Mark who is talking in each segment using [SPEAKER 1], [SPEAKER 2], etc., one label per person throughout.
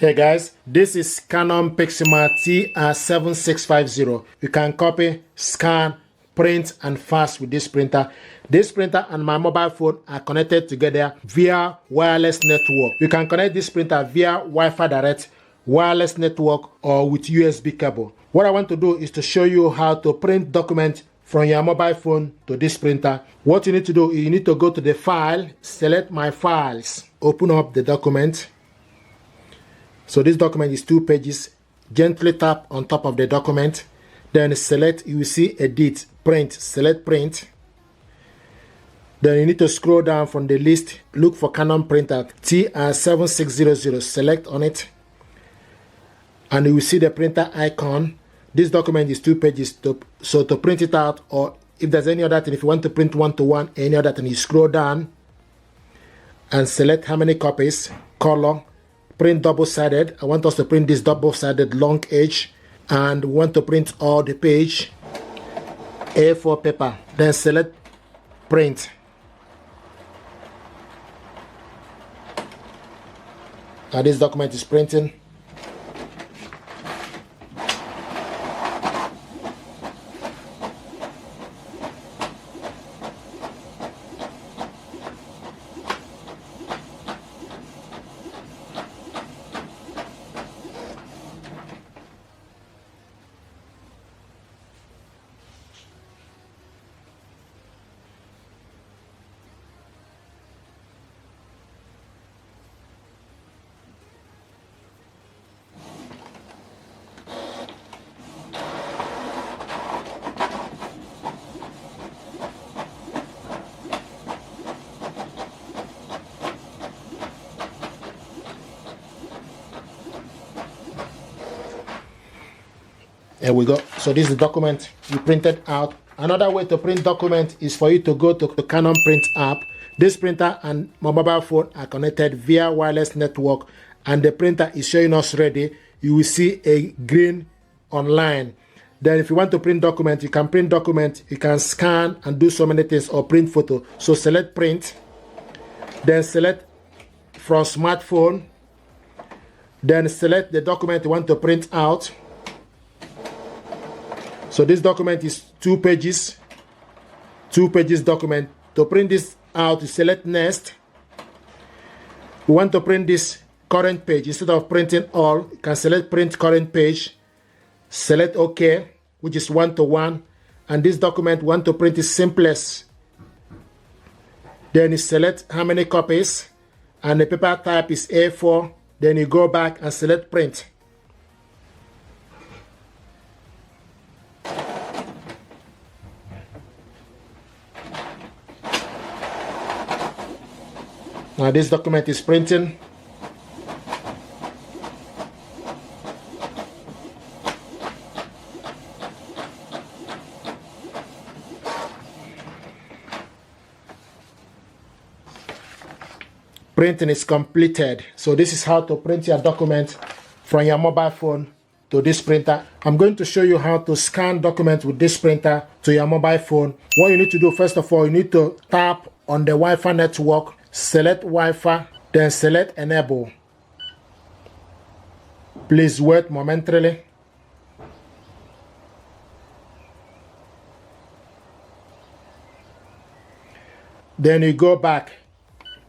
[SPEAKER 1] Hey guys, this is Canon PIXMA TR7650. You can copy, scan, print and fax with this printer. This printer and my mobile phone are connected together via wireless network. You can connect this printer via Wi-Fi direct, wireless network or with USB cable. What I want to do is to show you how to print documents from your mobile phone to this printer. What you need to do is you need to go to the file, select my files, open up the document. So this document is 2 pages. Gently tap on top of the document. Then select, you will see edit, print, select print. Then you need to scroll down from the list, look for Canon printer TR7600, select on it. And you will see the printer icon. This document is 2 pages, so to print it out, or if there's any other thing, if you want to print one-to-one, any other thing, you scroll down and select how many copies, color, print double-sided. I want us to print this double-sided long edge, and we want to print all the page, A4 paper. Then select print. Now this document is printing. There we go. So this is the document we printed out. Another way to print document is for you to go to the Canon Print app. This printer and my mobile phone are connected via wireless network, and the printer is showing us ready. You will see a green online. Then if you want to print document, you can print document, you can scan and do so many things, or print photo. So select print, then select from smartphone, then select the document you want to print out. So this document is 2 pages, 2 pages document. To print this out, you select next. We want to print this current page. Instead of printing all, you can select print current page, select OK, which is 1-to-1, and this document we want to print is simplest. Then you select how many copies, and the paper type is A4. Then you go back and select print. Now this document is printing. Printing is completed. So this is how to print your document from your mobile phone to this printer. I'm going to show you how to scan documents with this printer to your mobile phone. What you need to do, first of all, you need to tap on the Wi-Fi network, select Wi-Fi, then select enable. Please wait momentarily. Then you go back.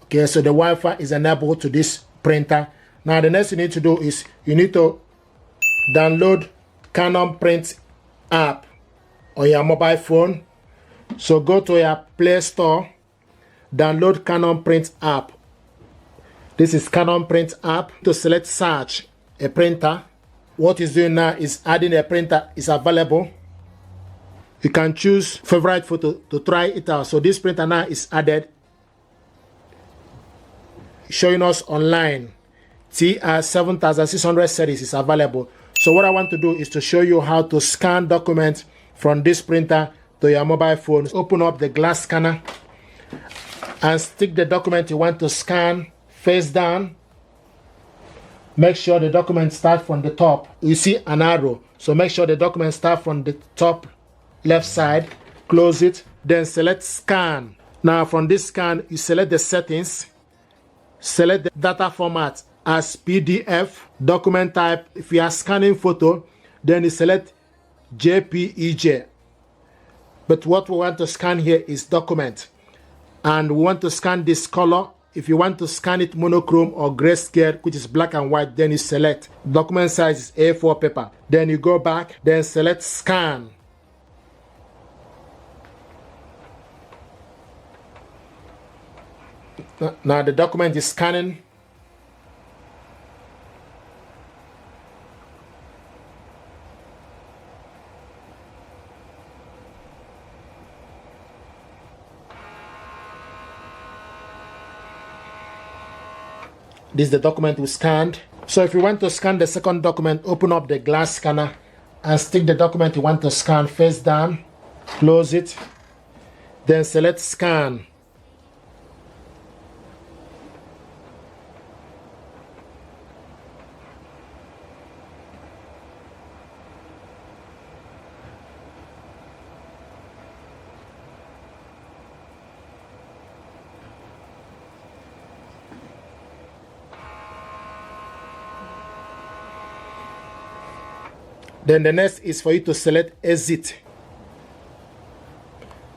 [SPEAKER 1] Okay, so the Wi-Fi is enabled to this printer. Now the next you need to do is you need to download Canon Print app on your mobile phone. So go to your Play Store, download Canon Print app. This is Canon Print app. To select search a printer. What it's doing now is adding a printer is available. You can choose favorite photo to try it out. So this printer now is added, showing us online. TR7650 series is available. So what I want to do is to show you how to scan documents from this printer to your mobile phone. Open up the glass scanner and stick the document you want to scan face down. Make sure the document starts from the top. You see an arrow, so make sure the document starts from the top left side. Close it, then select scan. Now from this scan, you select the settings, select the data format as PDF. Document type, if you are scanning photo, then you select JPEG. But what we want to scan here is document. And we want to scan this color. If you want to scan it monochrome or grayscale, which is black and white, then you select. Document size is A4 paper. Then you go back, then select scan. Now the document is scanning. This is the document we scanned. So if you want to scan the second document, open up the glass scanner and stick the document you want to scan face down. Close it. Then select scan. Then the next is for you to select exit.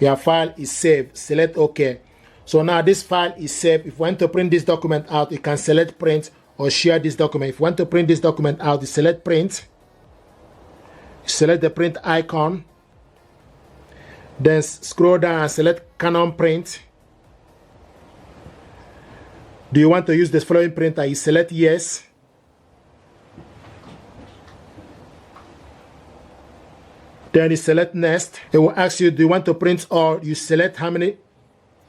[SPEAKER 1] Your file is saved. Select OK. So now this file is saved. If you want to print this document out, you can select print or share this document. If you want to print this document out, you select print. Select the print icon. Then scroll down and select Canon Print. Do you want to use the following printer? You select yes. Then you select next. It will ask you, do you want to print all? You select how many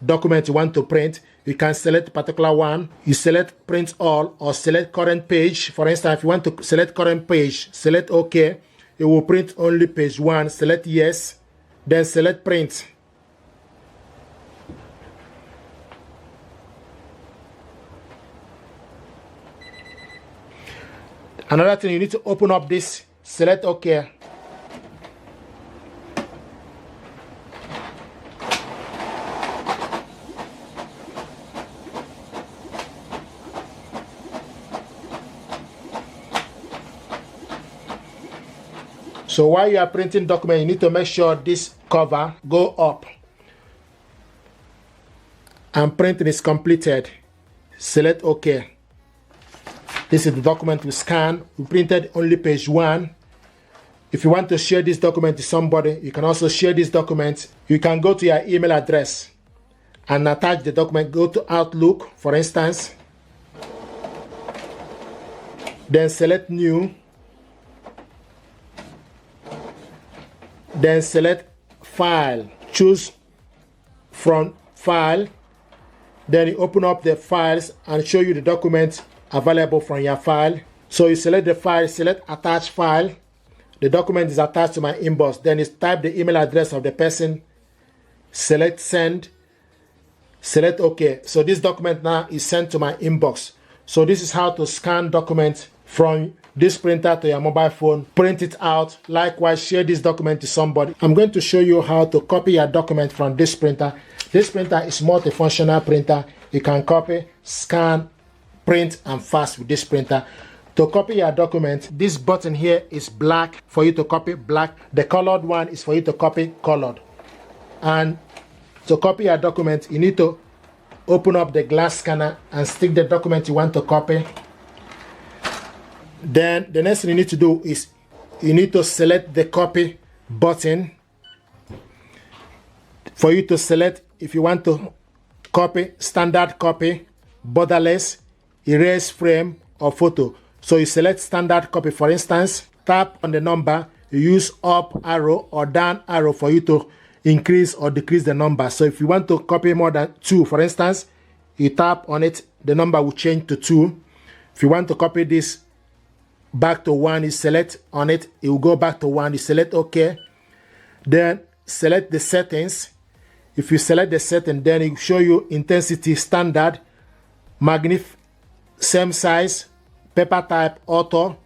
[SPEAKER 1] documents you want to print. You can select particular one. You select print all or select current page. For instance, if you want to select current page, select OK. It will print only page 1. Select yes. Then select print. Another thing, you need to open up this. Select OK. So while you are printing document, you need to make sure this cover go up. And printing is completed. Select OK. This is the document we scanned. We printed only page 1. If you want to share this document to somebody, you can also share this document. You can go to your email address and attach the document. Go to Outlook, for instance. Then select New. Then select File. Choose from File. Then you open up the files and show you the documents available from your file. So you select the file, select Attach File. The document is attached to my inbox. Then you type the email address of the person. Select Send. Select OK. So this document now is sent to my inbox. So this is how to scan documents from this printer to your mobile phone, print it out. Likewise, share this document to somebody. I'm going to show you how to copy your document from this printer. This printer is multifunctional printer. You can copy, scan, print, and fax with this printer. To copy your document, this button here is black for you to copy black. The colored one is for you to copy colored. And to copy your document, you need to open up the glass scanner and stick the document you want to copy. Then the next thing you need to do is you need to select the copy button. For you to select if you want to copy standard copy, borderless, erase frame, or photo. So you select standard copy. For instance, tap on the number, you use up arrow or down arrow for you to increase or decrease the number. So if you want to copy more than 2, for instance, you tap on it, the number will change to 2. If you want to copy this back to 1, you select on it, it will go back to 1. You select OK. Then select the settings. If you select the setting, then it will show you intensity standard, same size, paper type auto,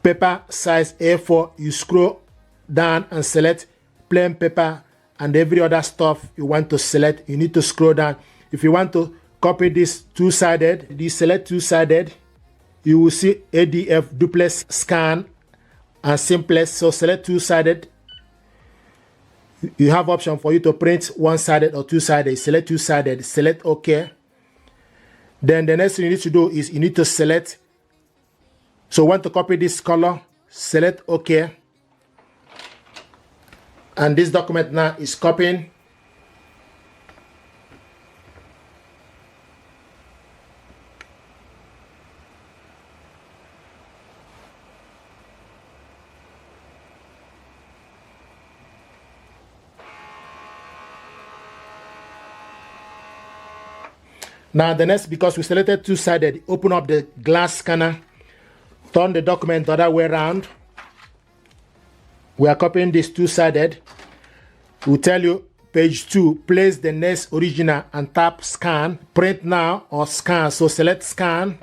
[SPEAKER 1] paper size A4. You scroll down and select plain paper and every other stuff you want to select. You need to scroll down. If you want to copy this two-sided. This select two-sided. You will see ADF duplex scan and simplex. So select two-sided. You have option for you to print one-sided or two-sided. Select two-sided. Select OK. Then the next thing you need to do is you need to select. So want to copy this color. Select OK. And this document now is copying. Now the next, because we selected two-sided, open up the glass scanner, turn the document the other way around. We are copying this two-sided. We'll tell you page 2, place the next original and tap scan, print now or scan. So select scan.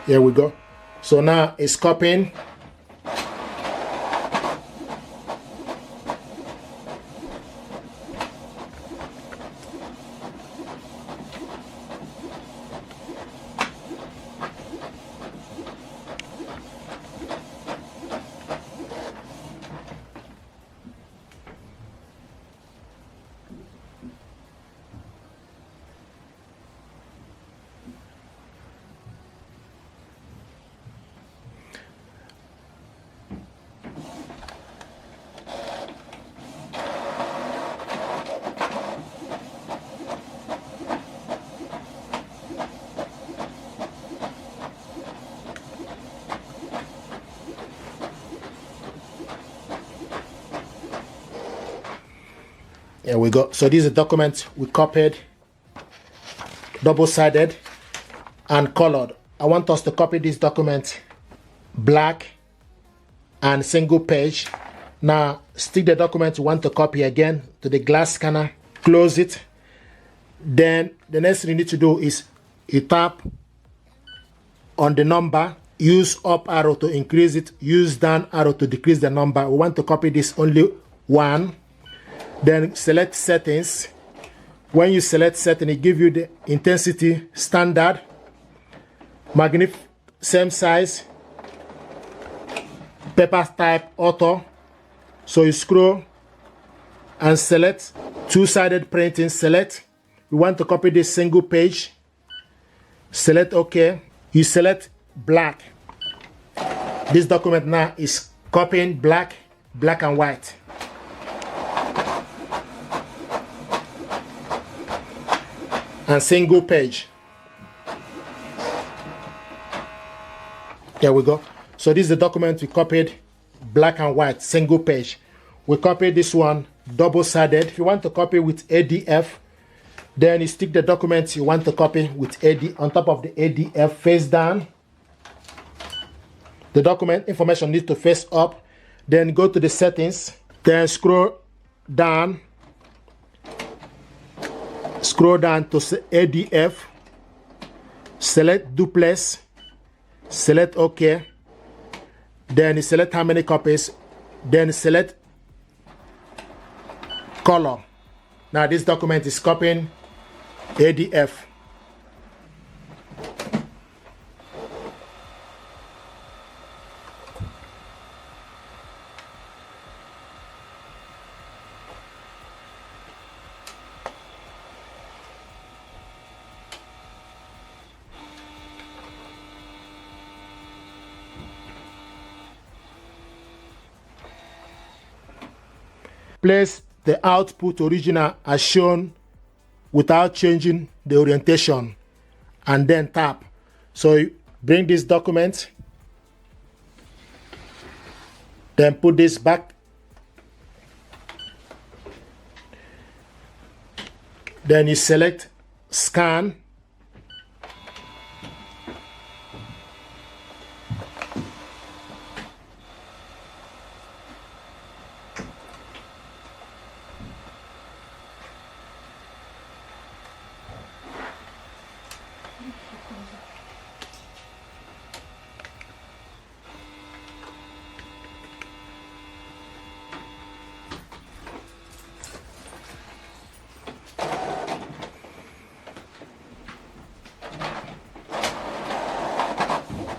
[SPEAKER 1] Here we go. So now it's copying. Here we go. So this is a document we copied, double-sided and colored. I want us to copy this document black and single page. Now stick the document you want to copy again to the glass scanner, close it. Then the next thing you need to do is you tap on the number, use up arrow to increase it, use down arrow to decrease the number. We want to copy this only one. Then select settings. When you select setting, it gives you the intensity, standard, magnify, same size, paper type, auto. So you scroll and select two-sided printing. Select. We want to copy this single page. Select OK. You select black. This document now is copying black, black and white. And single page. There we go. So this is the document we copied, black and white, single page. We copied this one, double-sided. If you want to copy with ADF, then you stick the document you want to copy with AD on top of the ADF, face down. The document information needs to face up. Then go to the settings. Then scroll down. Scroll down to ADF, select duplex, select OK, then select how many copies, then select color. Now this document is copying ADF. Place the output original as shown without changing the orientation and then tap. So you bring this document, then put this back, then you select scan,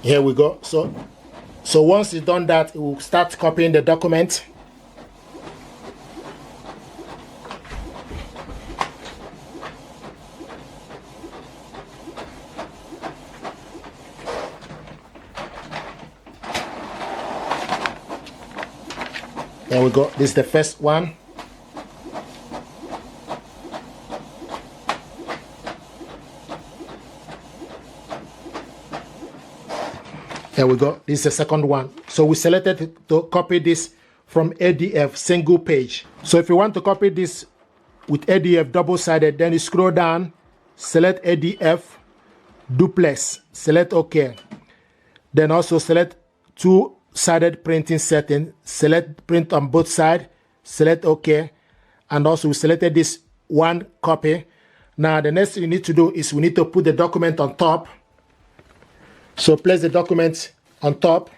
[SPEAKER 1] Here we go. So once it's done that, it will start copying the document. There we go. This is the first one. There we go. This is the second one. So we selected to copy this from ADF single page. So if you want to copy this with ADF double-sided, then you scroll down, select ADF duplex, select OK. Then also select two-sided printing setting, select print on both sides, select OK. And also we selected this one copy. Now the next thing you need to do is we need to put the document on top. So place the document on top,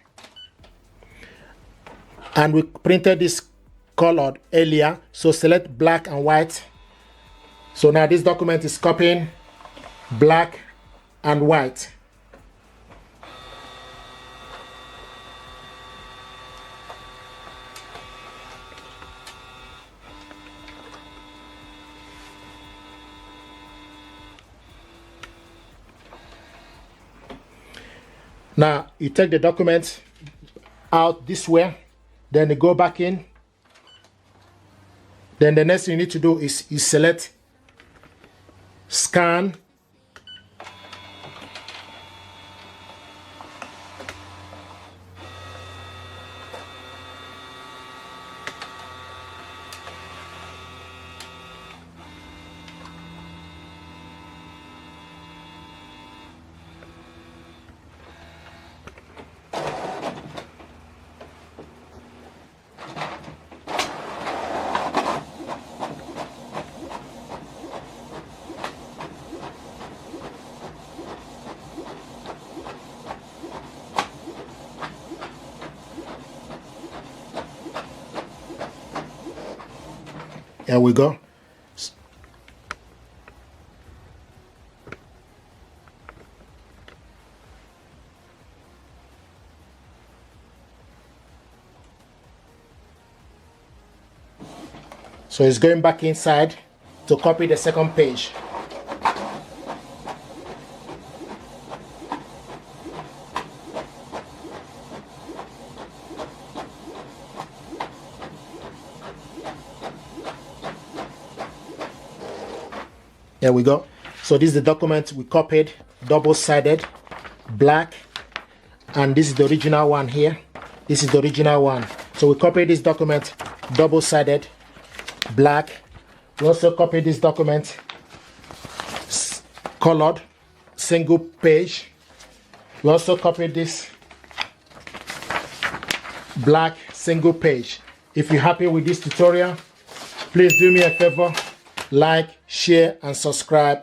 [SPEAKER 1] and we printed this colored earlier, so select black and white. So now this document is copying black and white. Now you take the document out this way, then you go back in. Then the next thing you need to do is you select scan. Here we go. So it's going back inside to copy the second page. There we go. So this is the document we copied, double-sided, black, and this is the original one here. This is the original one. So we copied this document, double-sided, black. We also copied this document, colored, single page. We also copied this black, single page. If you're happy with this tutorial, please do me a favor, like, share, and subscribe.